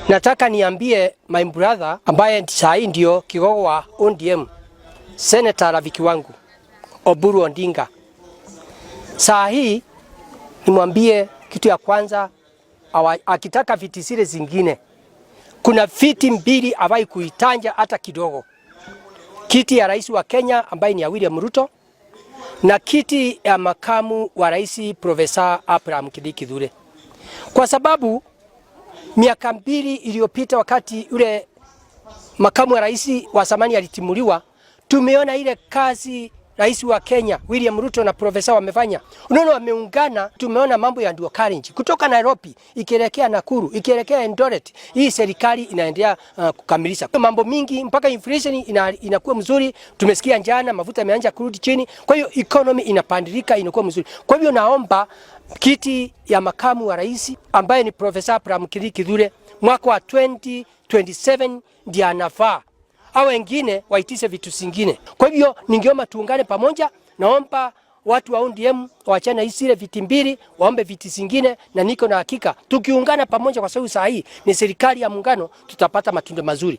Nataka niambie my brother ambaye sasa ndio kigogo wa ODM, Senator rafiki wangu Oburu Odinga. Saa hii nimwambie kitu ya kwanza, akitaka viti zile zingine, kuna viti mbili hawai kuitanja hata kidogo. Kiti ya rais wa Kenya ambaye ni ya William Ruto na kiti ya makamu wa rais Profesa Abraham Kithure. Kwa sababu miaka 2 iliyopita wakati ule makamu wa rais wa zamani alitimuliwa, tumeona ile kazi rais wa Kenya William Ruto na Profesa wamefanya. Unaona wameungana, tumeona mambo ya ndio currency kutoka Nairobi ikielekea Nakuru, ikielekea Eldoret. Hii serikali inaendelea kukamilisha mambo mingi mpaka inflation inakuwa mzuri. Tumesikia jana mafuta yameanza kurudi chini. Kwa hiyo economy inapandilika, inakuwa mzuri. Kwa hiyo naomba kiti ya makamu wa rais ambaye ni Profesa Abraham Kithure mwaka wa 2027 ndiye anafaa. Hao wengine waitise vitu zingine. Kwa hivyo ningeomba tuungane pamoja, naomba watu wa ODM waachane isile viti mbili, waombe viti zingine, na niko na hakika tukiungana pamoja, kwa sababu saa hii ni serikali ya muungano, tutapata matunda mazuri.